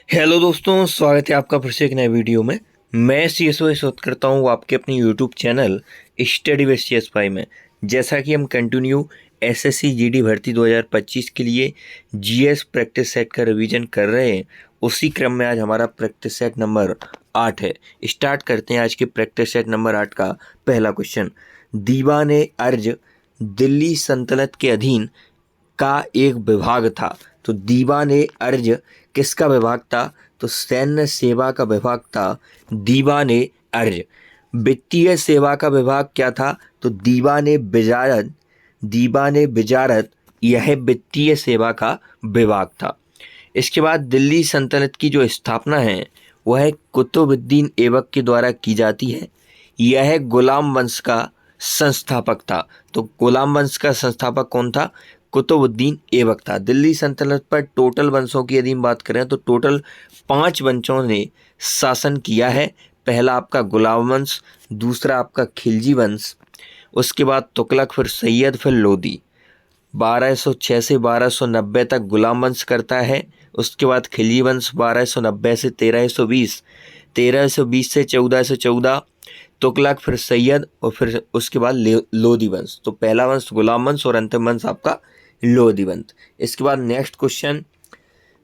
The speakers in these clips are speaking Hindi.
हेलो दोस्तों, स्वागत है आपका फिर से एक नए वीडियो में। मैं CSO स्वागत करता हूँ आपके अपने YouTube channel study with CS भाई में। जैसा कि हम कंटिन्यू SSC GD भर्ती 2025 के लिए GS प्रैक्टिस सेट का रिवीजन कर रहे हैं, उसी क्रम में आज हमारा प्रैक्टिस सेट नंबर 8 है। स्टार्ट करते हैं आज के प्रैक्टिस सेट नंबर 8 का पहला क्वेश्चन। दीवान अर्ज दिल्ली सल्तनत के अधीन का एक विभाग था। तो दीवान अर्ज किसका विभाग था? तो सैन्य सेवा का विभाग था दीवान अर्ज। वित्तीय सेवा का विभाग क्या था? तो दीवान बिजारत यह वित्तीय सेवा का विभाग था। इसके बाद दिल्ली सल्तनत की जो स्थापना है वह कुतुबुद्दीन ऐबक के द्वारा की जाती है। यह गुलाम वंश का संस्थापक था। तो गुलाम वंश का संस्थापक कौन था? कुतुबुद्दीन ऐबक था। दिल्ली सल्तनत पर टोटल वंशों की यदि हम बात करें तो टोटल 5 वंशों ने शासन किया है। पहला आपका गुलाम वंश, दूसरा आपका खिलजी वंश, उसके बाद तुगलक, फिर सैयद, फिर लोदी। 1206 से 1290 तक गुलाम वंश करता है। उसके बाद खिलजी वंश 1290 से 1320, 1320 से 1414 तुगलक, फिर सैयद और फिर उसके बाद लोदी वंश। तो पहला वंश गुलाम वंश और अंतिम वंश आपका लोदी वंश। इसके बाद नेक्स्ट क्वेश्चन,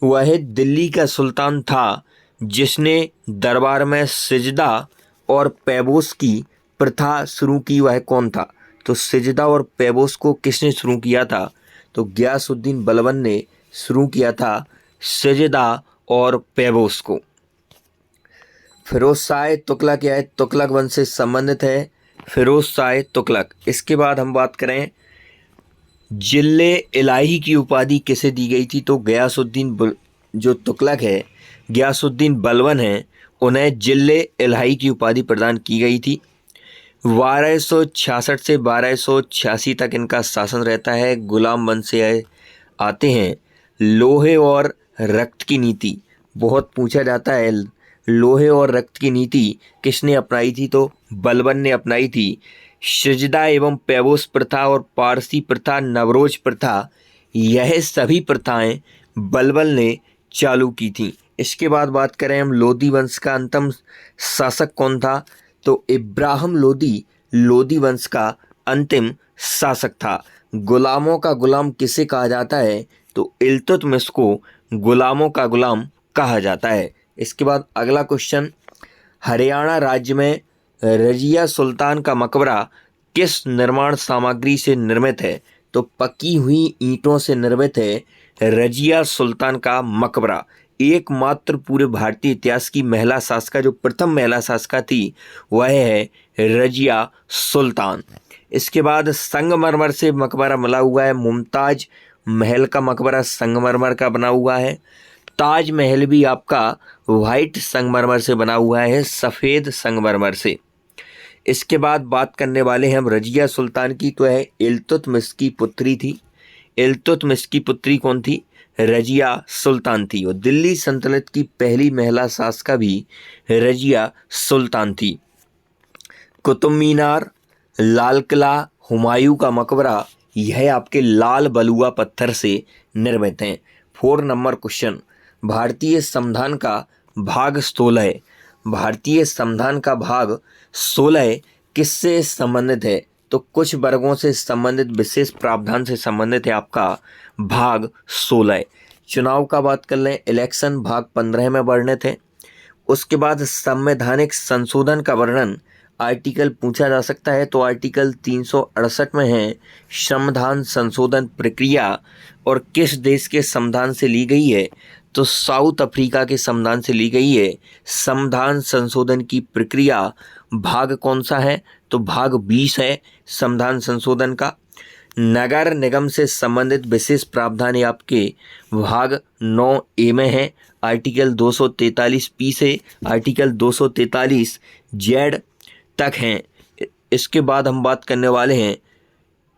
वह दिल्ली का सुल्तान था जिसने दरबार में सिजदा और पैबोस की प्रथा शुरू की, वह कौन था? तो सिजदा और पैबोस को किसने शुरू किया था? तो गयासुद्दीन बलबन ने शुरू किया था सिजदा और पैबोस को। फिरोज शाह तुगलक या तुगलक वंश से संबंधित है फिरोज शाह तुगलक। इसके बाद हम बात करें जिले इलाही की उपाधि किसे दी गई थी? तो गयासुद्दीन जो तुगलक है, गयासुद्दीन बलबन है, उन्हें जिले इलाही की उपाधि प्रदान की गई थी। 1266 से 1286 तक इनका शासन रहता है। गुलाम वंश से आते हैं। लोहे और रक्त की नीति बहुत पूछा जाता है। लोहे और रक्त की नीति किसने अपनाई थी? तो बलबन ने अपनाई थी। सिजदा एवं पैबोस प्रथा और पारसी प्रथा, नवरोज प्रथा, यह सभी प्रथाएं बलबन ने चालू की थी। इसके बाद बात करें हम लोदी वंश का अंतिम शासक कौन था? तो इब्राहिम लोदी लोदी वंश का अंतिम शासक था। गुलामों का गुलाम किसे कहा जाता है? तो इल्तुतमिश को गुलामों का गुलाम कहा जाता है। इसके बाद अगला क्वेश्चन, हरियाणा राज्य में रजिया सुल्तान का मकबरा किस निर्माण सामग्री से निर्मित है? तो पकी हुई ईंटों से निर्मित है रजिया सुल्तान का मकबरा। एकमात्र पूरे भारतीय इतिहास की महिला शासका, जो प्रथम महिला शासका थी, वह है रजिया सुल्तान। इसके बाद संगमरमर से मकबरा मिला हुआ है। मुमताज महल का मकबरा संगमरमर का बना हुआ है। ताजमहल भी आपका वाइट संगमरमर से बना हुआ है, सफ़ेद संगमरमर से। इसके बाद बात करने वाले हैं हम रजिया सुल्तान की। तो है इल्तुतमिश की पुत्री थी। इल्तुतमिश की पुत्री कौन थी? रजिया सुल्तान थी। और दिल्ली सल्तनत की पहली महिला शासका भी रजिया सुल्तान थी। कुतुब मीनार, लाल किला, हुमायूं का मकबरा, यह आपके लाल बलुआ पत्थर से निर्मित हैं। 4 नंबर क्वेश्चन, भारतीय संविधान का भाग 16, भारतीय संविधान का भाग 16 किससे संबंधित है? तो कुछ वर्गों से संबंधित विशेष प्रावधान से संबंधित है आपका भाग 16। चुनाव का बात कर लें, इलेक्शन भाग 15 में वर्णित है। उसके बाद संवैधानिक संशोधन का वर्णन आर्टिकल पूछा जा सकता है। तो आर्टिकल 368 में है संविधान संशोधन प्रक्रिया और किस देश के संविधान से ली गई है? तो साउथ अफ्रीका के संविधान से ली गई है। संविधान संशोधन की प्रक्रिया भाग कौन सा है? तो भाग 20 है संविधान संशोधन का। नगर निगम से संबंधित विशेष प्रावधान ये आपके भाग 9A में है। आर्टिकल 243P से आर्टिकल 243Z तक हैं। इसके बाद हम बात करने वाले हैं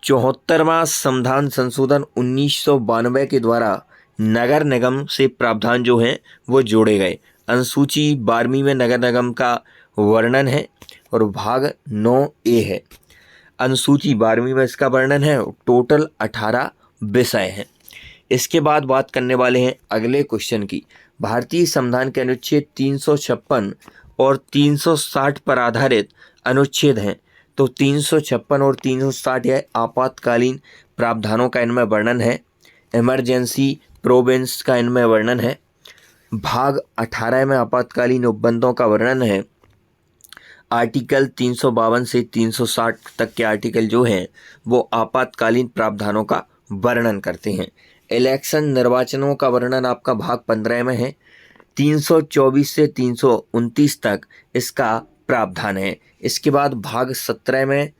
74वां संविधान संशोधन 1992 के द्वारा नगर निगम से प्रावधान जो हैं वो जोड़े गए। अनुसूची 12वीं में नगर निगम का वर्णन है और भाग 9A है। अनुसूची 12वीं में इसका वर्णन है। टोटल 18 विषय हैं। इसके बाद बात करने वाले हैं अगले क्वेश्चन की। भारतीय संविधान के अनुच्छेद 356 और 360 पर आधारित अनुच्छेद हैं। तो 356 और 360 यह आपातकालीन प्रावधानों का इनमें वर्णन है। इमरजेंसी प्रोविडेंस का इनमें वर्णन है। भाग 18 में आपातकालीन उपबंधों का वर्णन है। आर्टिकल 352 से 360 तक के आर्टिकल जो हैं वो आपातकालीन प्रावधानों का वर्णन करते हैं। इलेक्शन निर्वाचनों का वर्णन आपका भाग 15 में है। 324 से 329 तक इसका प्रावधान है। इसके बाद भाग 17 में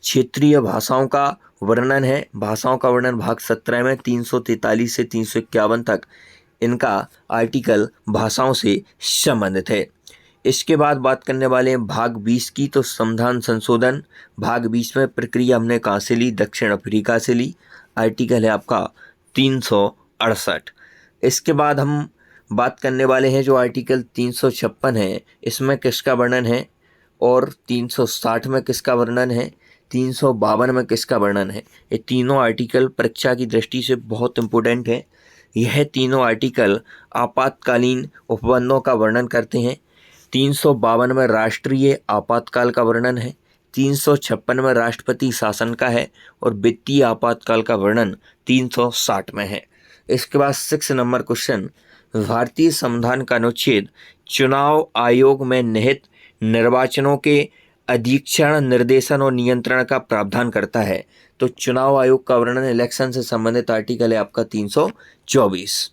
क्षेत्रीय भाषाओं का वर्णन है। भाषाओं का वर्णन भाग 17 में 343 से 351 तक इनका आर्टिकल भाषाओं से संबंधित है। इसके बाद बात करने वाले हैं भाग 20 की। तो संविधान संशोधन भाग 20 में प्रक्रिया हमने कहाँ से ली? दक्षिण अफ्रीका से ली। आर्टिकल है आपका 368। इसके बाद हम बात करने वाले हैं जो आर्टिकल 356 है, इसमें किसका वर्णन है, और 360 में किसका वर्णन है, 352 में किसका वर्णन है। ये तीनों आर्टिकल परीक्षा की दृष्टि से बहुत इम्पोर्टेंट है। यह तीनों आर्टिकल आपातकालीन उपबंधों का वर्णन करते हैं। 352 में राष्ट्रीय आपातकाल का वर्णन है। 356 में राष्ट्रपति शासन का है और वित्तीय आपातकाल का वर्णन 360 में है। इसके बाद 6 नंबर क्वेश्चन, भारतीय संविधान का अनुच्छेद चुनाव आयोग में निहित निर्वाचनों के अधीक्षण, निर्देशन और नियंत्रण का प्रावधान करता है। तो चुनाव आयोग का वर्णन इलेक्शन से संबंधित आर्टिकल है आपका 324।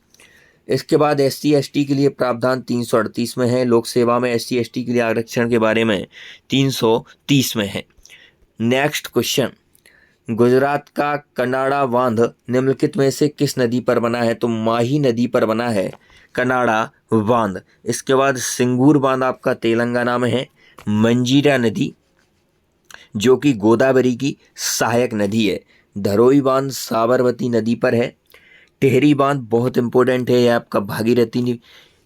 इसके बाद SC/ST के लिए प्रावधान 338 में है। लोक सेवा में SC/ST के लिए आरक्षण के बारे में 330 में है। नेक्स्ट क्वेश्चन, गुजरात का कनाडा बांध निम्नलिखित में से किस नदी पर बना है? तो माही नदी पर बना है कनाडा बांध। इसके बाद सिंगूर बांध आपका तेलंगाना में है। मंजीरा नदी जो कि गोदावरी की सहायक नदी है। धरोई बांध साबरमती नदी पर है। टिहरी बांध बहुत इंपॉर्टेंट है, यह आपका भागीरथी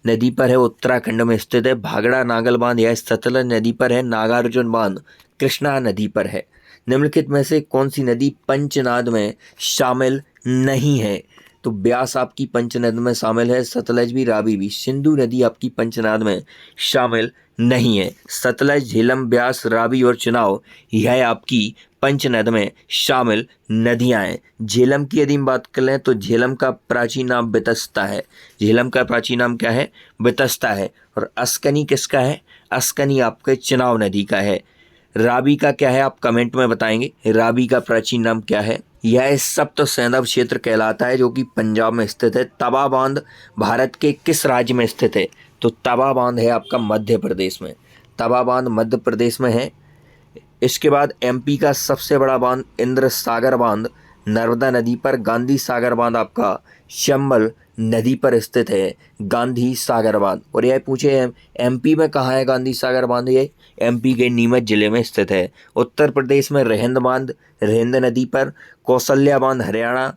नदी पर है, उत्तराखंड में स्थित है। भागड़ा नागल बांध यह सतलज नदी पर है। नागार्जुन बांध कृष्णा नदी पर है। निम्नलिखित में से कौन सी नदी पंचनाद में शामिल नहीं है? तो ब्यास आपकी पंचनद में शामिल है, सतलज भी, रावी भी। सिंधु नदी आपकी पंचनाद में शामिल नहीं है। सतलज, झेलम, ब्यास, रावी और चुनाव यह आपकी पंचनद में शामिल नदियां हैं। झेलम की यदि हम बात कर लें तो झेलम का प्राचीन नाम बितस्ता है। झेलम का प्राचीन नाम क्या है? बितस्ता है। और अस्कनी किसका है? अस्कनी आपके चुनाव नदी का है। रावी का क्या है आप कमेंट में बताएंगे। रावी का प्राचीन नाम क्या है? यह सप्त सैंधव क्षेत्र कहलाता है जो कि पंजाब में स्थित है। तवा बांध भारत के किस राज्य में स्थित है? तो तवा बांध है आपका मध्य प्रदेश में। तवा बांध मध्य प्रदेश में है। इसके बाद MP का सबसे बड़ा बांध इंद्र सागर बांध नर्मदा नदी पर। गांधी सागर बांध आपका चंबल नदी पर स्थित है। गांधी सागर बांध। और यह पूछे MP में कहाँ है गांधी सागर बांध? ये MP के नीमच जिले में स्थित है। उत्तर प्रदेश में रेहंद बांध रेहंद नदी पर। कौशल्या बांध हरियाणा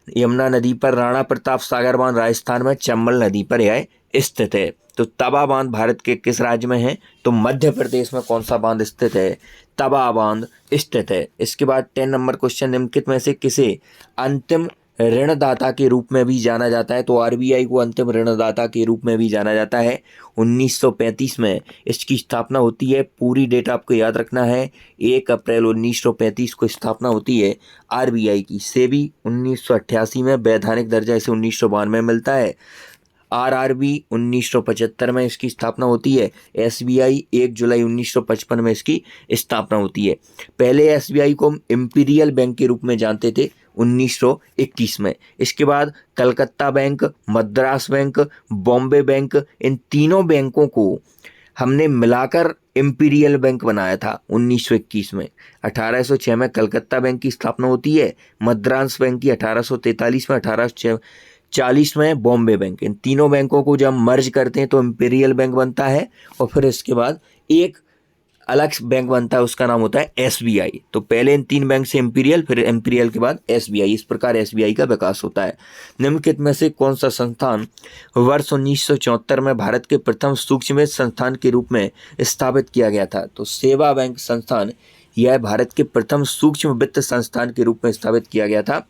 यमुना नदी पर। राणा प्रताप सागर बांध राजस्थान में चंबल नदी पर यह स्थित है। तो तवा बांध भारत के किस राज्य में है? तो मध्य प्रदेश में कौन सा बांध स्थित है? तवा बांध स्थित है। इसके बाद 10 नंबर क्वेश्चन, निम्नलिखित में से किसे अंतिम ऋणदाता के रूप में भी जाना जाता है? तो RBI को अंतिम ऋणदाता के रूप में भी जाना जाता है। 1935 में इसकी स्थापना होती है। पूरी डेट आपको याद रखना है, 1 अप्रैल 1935 को स्थापना होती है RBI की। सेबी 1988 में, वैधानिक दर्जा इसे 1992 में मिलता है। RRB 1975 में इसकी स्थापना होती है। SBI 1 जुलाई 1955 में इसकी स्थापना होती है। पहले SBI को हम इंपीरियल बैंक के रूप में जानते थे 1921 में। इसके बाद Calcutta bank, Madras bank, Bombay bank, इन तीनों बैंकों को हमने मिलाकर इंपीरियल बैंक बनाया था 1921 में। 1806 में कलकत्ता बैंक की स्थापना होती है। मद्रास बैंक की 1843 में। 1840 में बॉम्बे बैंक। इन तीनों बैंकों को जब मर्ज करते हैं तो इंपीरियल बैंक बनता है। और फिर इसके बाद एक अलग बैंक बनता है, उसका नाम होता है SBI। तो पहले इन 3 बैंक से इंपीरियल, फिर इंपीरियल के बाद SBI। इस प्रकार SBI का विकास होता है। निम्नलिखित में से कौन सा संस्थान वर्ष 1974 में भारत के प्रथम सूक्ष्म संस्थान के रूप में स्थापित किया गया था? तो सेवा बैंक संस्थान यह भारत के प्रथम सूक्ष्म वित्त संस्थान के रूप में स्थापित किया गया था।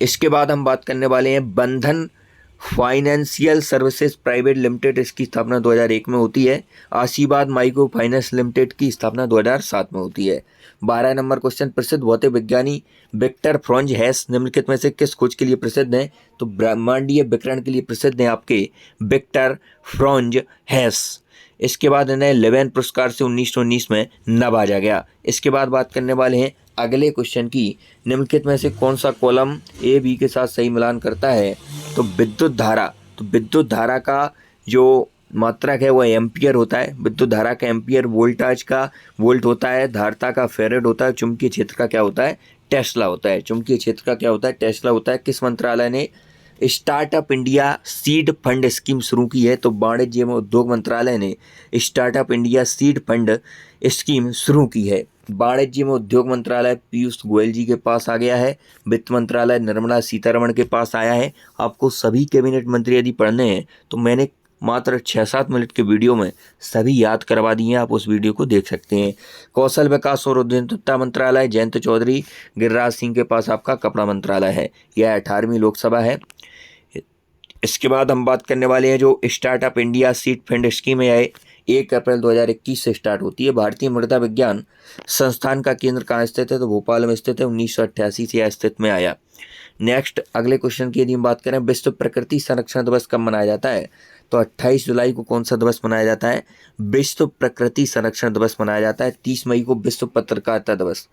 इसके बाद हम बात करने वाले हैं बंधन फाइनेंशियल सर्विसेज प्राइवेट लिमिटेड, इसकी स्थापना 2001 में होती है। आशीर्वाद माइक्रो फाइनेंस लिमिटेड की स्थापना 2007 में होती है। 12 नंबर क्वेश्चन, प्रसिद्ध भौतिक विज्ञानी विक्टर फ्रॉन्ज हैस निम्नलिखित में से किस खोज के लिए प्रसिद्ध हैं? तो ब्रह्मांडीय विकिरण के लिए प्रसिद्ध हैं आपके विक्टर फ्रॉन्ज हैस। इसके बाद इन्हें लेवेन पुरस्कार से 1919 में नवाजा गया। इसके बाद बात करने वाले हैं अगले क्वेश्चन की, निम्नलिखित में से कौन सा कॉलम ए बी के साथ सही मिलान करता है? तो विद्युत धारा, तो विद्युत धारा का जो मात्रक है वो एम्पियर होता है। विद्युत धारा का एम्पियर, वोल्टाज का वोल्ट होता है, धारिता का फेरेड होता है, चुंबकीय क्षेत्र का क्या होता है? टेस्ला होता है। चुंबकीय क्षेत्र का क्या होता है? टेस्ला होता है। किस मंत्रालय ने startup India seed fund scheme शुरू की है? तो वाणिज्य एवं उद्योग मंत्रालय ने startup India seed fund scheme शुरू की है। वाणिज्य एवं उद्योग मंत्रालय पीयूष गोयल जी के पास आ गया है। वित्त मंत्रालय निर्मला सीतारमण के पास आया है। आपको सभी कैबिनेट मंत्री यदि पढ़ने हैं तो मैंने मात्र 6-7 मिनट के वीडियो में सभी याद करवा दिए हैं, आप उस वीडियो को देख सकते हैं। कौशल विकास और उद्यमिता मंत्रालय जयंत चौधरी गिरिराज सिंह के पास आपका कपड़ा मंत्रालय है। यह 18वीं लोकसभा है। इसके बाद हम बात करने वाले हैं जो startup India seed fund scheme है, 1 अप्रैल 2021 से स्टार्ट होती है। भारतीय मृदा विज्ञान संस्थान का केंद्र कहाँ स्थित है? तो भोपाल में स्थित है। 1988 से यह अस्तित्व में आया। नेक्स्ट अगले क्वेश्चन की यदि हम बात करें, विश्व प्रकृति संरक्षण दिवस कब मनाया जाता है? तो 28 जुलाई को कौन सा दिवस मनाया जाता है? विश्व प्रकृति संरक्षण दिवस मनाया जाता है। 30 मई को विश्व पत्रकारिता दिवस।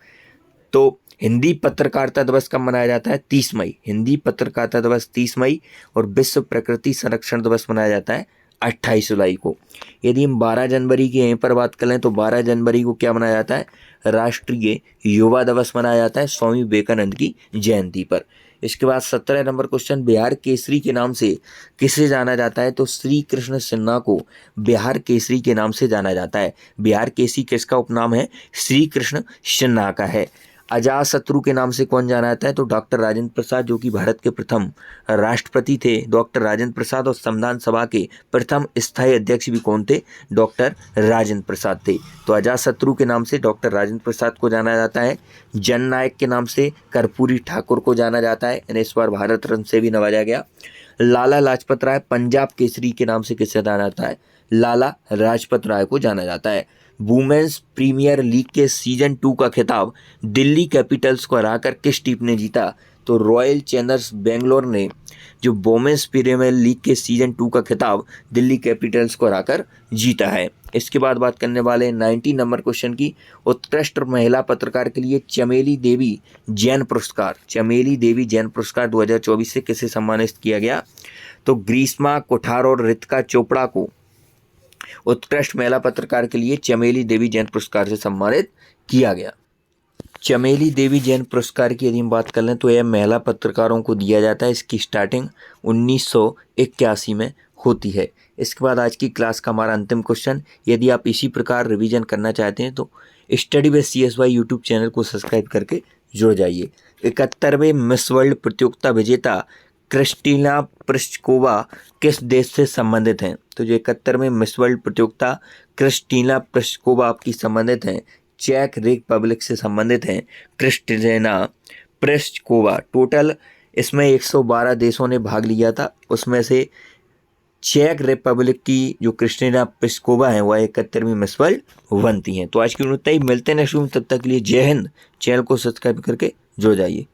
तो हिंदी पत्रकारिता दिवस कब मनाया जाता है? 30 मई। हिंदी पत्रकारिता दिवस 30 मई और विश्व प्रकृति संरक्षण दिवस मनाया जाता है 28 जुलाई को। यदि हम 12 जनवरी की यहीं पर बात करें तो 12 जनवरी को क्या मनाया जाता है? राष्ट्रीय युवा दिवस मनाया जाता है स्वामी विवेकानंद की जयंती पर। इसके बाद 17 नंबर क्वेश्चन, बिहार केसरी के नाम से किसे जाना जाता है? तो श्री कृष्ण सिन्हा को बिहार केसरी के नाम से जाना जाता है। बिहार केसरी किसका उपनाम है? श्री कृष्ण सिन्हा का है। अजातशत्रु के नाम से कौन जाना जाता है? तो डॉक्टर राजेंद्र प्रसाद, जो कि भारत के प्रथम राष्ट्रपति थे डॉक्टर राजेंद्र प्रसाद, और संविधान सभा के प्रथम स्थायी अध्यक्ष भी कौन थे? डॉक्टर राजेंद्र प्रसाद थे। तो अजातशत्रु के नाम से डॉक्टर राजेंद्र प्रसाद को जाना जाता है। जननायक के नाम से कर्पूरी ठाकुर को जाना जाता है, इन्हें इस बार भारत रत्न से भी नवाजा गया। लाला लाजपत राय पंजाब केसरी के नाम से किसे जाना जाता है? लाला लाजपत राय को जाना जाता है। वुमेन्स प्रीमियर लीग के सीजन 2 का खिताब दिल्ली कैपिटल्स को हराकर किस टीम ने जीता? तो रॉयल चैलेंजर्स बेंगलोर ने जो वुमेन्स प्रीमियर लीग के सीजन 2 का खिताब दिल्ली कैपिटल्स को हराकर जीता है। इसके बाद बात करने वाले 90 नंबर क्वेश्चन की, उत्कृष्ट महिला पत्रकार के लिए चमेली देवी जैन पुरस्कार, चमेली देवी जैन पुरस्कार 2024 से किसे सम्मानित किया गया? तो ग्रीष्मा कुठार और रितिका चोपड़ा को उत्कृष्ट महिला पत्रकार के लिए चमेली देवी जैन पुरस्कार से सम्मानित किया गया। चमेली देवी जैन पुरस्कार की यदि हम बात कर लें तो यह महिला पत्रकारों को दिया जाता है। इसकी स्टार्टिंग 1981 में होती है। इसके बाद आज की क्लास का हमारा अंतिम क्वेश्चन, यदि आप इसी प्रकार रिवीजन करना चाहते हैं तो study with CSY YouTube channel को सब्सक्राइब करके जुड़ जाइए। 71वें मिस वर्ल्ड प्रतियोगिता विजेता क्रिस्टीना प्लिस्कोवा किस देश से संबंधित हैं? तो जो 71वें मिस वर्ल्ड प्रतियोगिता क्रिस्टीना प्लिस्कोवा आपकी संबंधित हैं चेक रिपब्लिक से संबंधित हैं क्रिस्टीना प्लिस्कोवा। टोटल इसमें 112 देशों ने भाग लिया था, उसमें से चेक रिपब्लिक की जो क्रिस्टीना प्लिस्कोवा है वह 71वीं मिस वर्ल्ड बनती हैं। तो आज की वीडियो में मिलते हैं नेक्स्ट वीडियो में, तब तक के लिए जय हिंद। चैनल को सब्सक्राइब करके जुड़ जाइए।